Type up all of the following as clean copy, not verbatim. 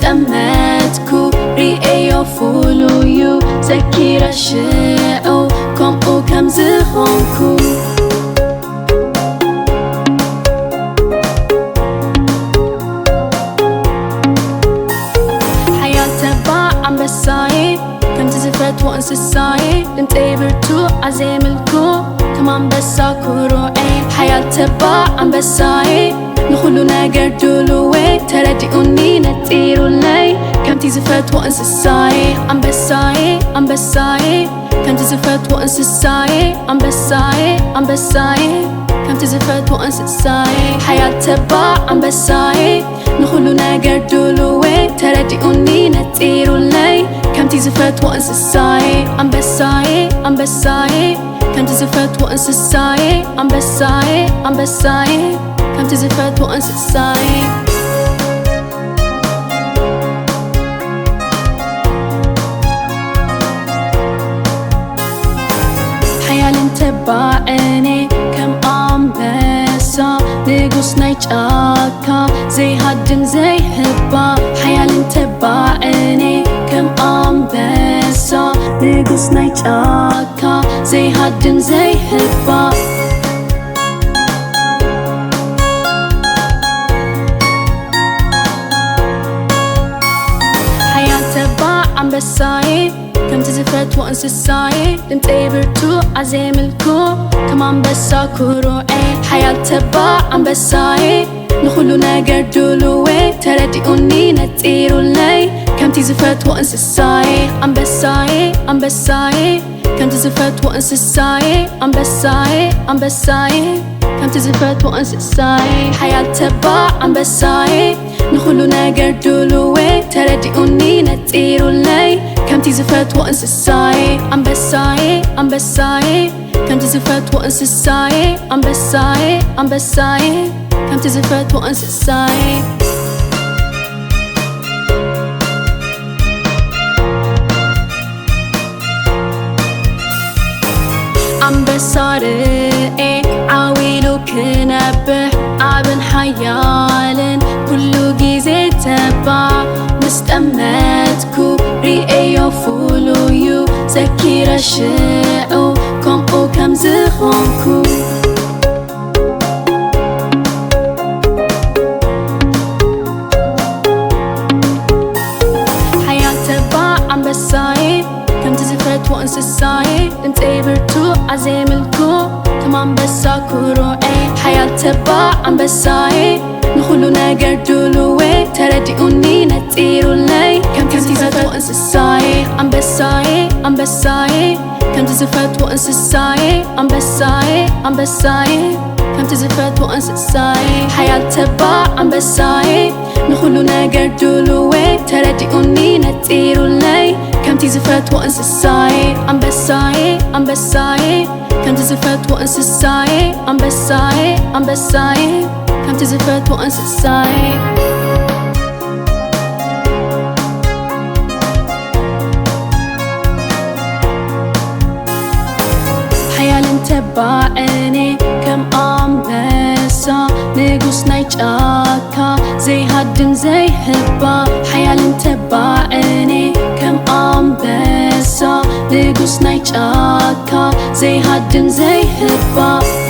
مستمتكو رئيو فولويو زكيرا شئو كمو كم زخونكو بساي كم تزفت وانسساي لنتقبرتو عزيملكو كمان بساكو روعي حياة تبع عم بساي نخلو ناقر دولوي تردئوني نتيرو لي كم تزفت وانسساي عم بساي عم بساي كم تزفت وانسساي عم بساي عم بساي كم تزفت وانسساي حياة تبع عم بساي نخلو ناقر دولوي تردئوني نتيرو لي كم تزفت وانسساي عم بساي عم بساي كم تزفت وانسساي عم بساي عم بساي كم تزفت وانسساي حيال انتباعني كم عم بسا نقص نيجاكا زي هدن زي هبا حيال انتباعني كم عم بسا نقص نيجاكا زي هدن زي هبا حيال تبع عم بساي كم تزفت وانسساي لنتقبرتو عزيملكو كمان بساكو روعي حياة تبع عم بساي نخلو ناقر دولوي تردئوني نتيرو لي كم تزفت وانسساي عم بساي عم بساي كم تزفت وانسساي عم بساي عم بساي كم تزفت وانسساي حياة تبع عم بساي نخلو ناقر دولوي تردئوني نتيرو لي كم تزفت وانسساي عم بساي عم بساي كم تزفت وانسساي عم بساي عم بساي كم تزفت وانسساي عم بسارق عاويلو كنبح عابن حيالن كلو جيزي تبع مستمتكو رئيو فولويو زكيرا شئو كمو كم زخونكو حياة تبع عم بساي كم تزفت وانسساي لنتقبرتو عزيملكو كمان بساكو روعي حياة تبع عم بساي نخلو ناقر دولوي تردئوني نتيرو لي كم تزفت وانسساي عم بساي عم بساي كم تزفت وانسساي عم بساي عم بساي كم تزفت وانسساي حياة تبع عم بساي نخلو ناقر دولوي تردئوني نتيرو لي كم تزفت وانسساي عم بساي عم بساي كم تزفت وانسساي عم بساي عم بساي كم تزفت وانسساي حيال انتباعني كم عم بسا نقص نيجاكا زي هدن زي هبا حيال انتباعني كم عم بسا نقص نيجاكا زي هدن زي هبا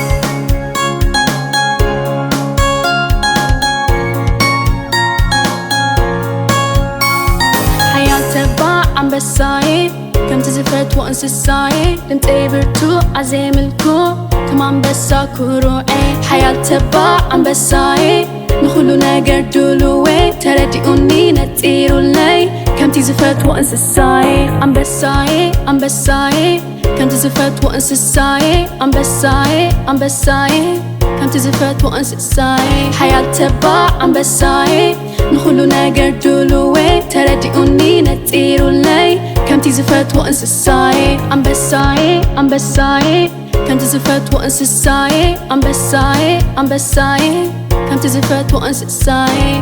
عم بساي كم تزفت وانسساي لنتقبرتو عزيملكو كمان بساكو روعي حياة تبع عم بساي نخلو ناقر دولوي تردئوني نتيرو لي كم تزفت وانسساي عم بساي عم بساي كم تزفت وانسساي عم بساي عم بساي كم تزفت وانسساي حياة تبع عم بساي نخلو ناقر دولوي تردئوني نتيرو لي كم تزفت وانسساي عم بساي عم بساي كم تزفت وانسساي عم بساي عم بساي كم تزفت وانسساي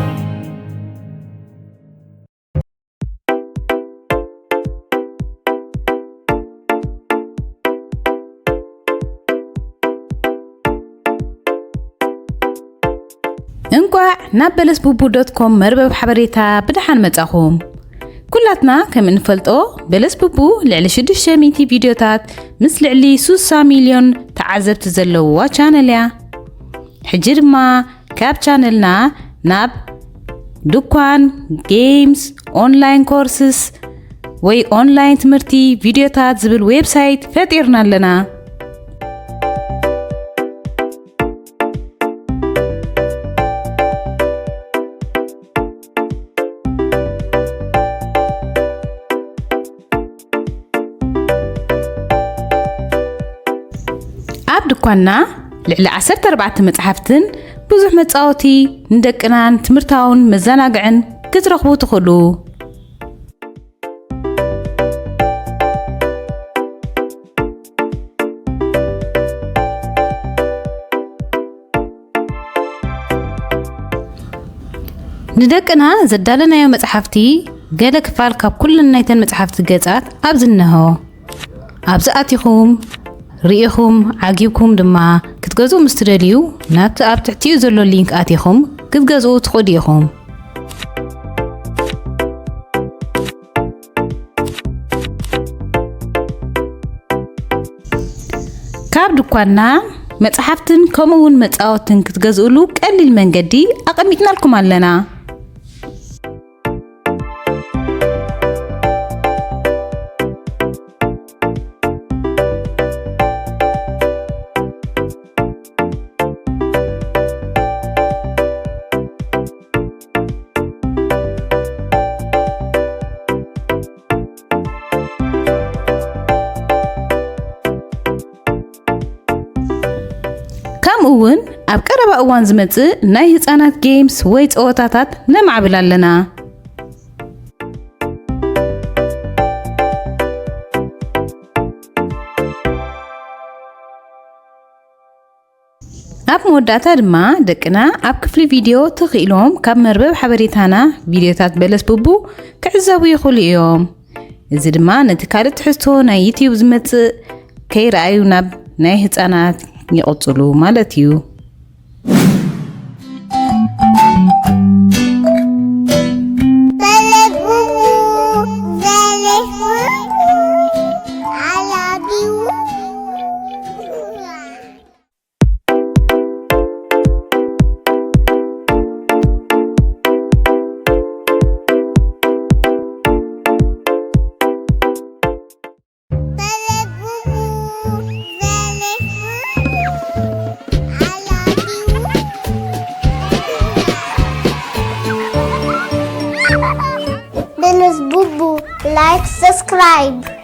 እንኳ نابلسبوبو.com مربب حبريتا بدحان متاخوم كلاتنا كم انفلطو بلس بوبو لعلى 600 فيديوتات مثل علي 6 مليون تعزبت زلوا چانليا حجر ما كاب چانلنا ناب دكان جيمز اونلاين كورسز وي اونلاين تمرتي فيديوتات زبل ويب سايت فاتيرنا لنا دكاننا لعل 14 مصحفتن بزح مصاوتي ندقنان تمرتاون مزناقعن كترخبو تخلو ندقنا زدالنا يوم مصحفتي قال كفال كاب كل نايتن مصحفت قصات ابزنهو ابزاتيكم ريخم عاجبكم دما كتغزو مستدليو نات اب تحتيو زلو لينك اتيخم كتغزو تخديخم كاب دكاننا مصحفتن كمون مصاوتن كتغزولو قليل منجدي اقميتنا لكم علنا كمون اب قربا اوان زمص ناي هصانات جيمز وي صوتاتات نمعبل علنا اب موداتا دما دقنا اب كفلي فيديو تخيلهم كاب مربب حبريتانا فيديوتات بلس بوبو كعزابو يخول يوم اذا دما نتكالت تحسو ناي يوتيوب زمص كي رايو ناب ناي هصانات يقصلو مالتيو Bellus Bubu, like, subscribe.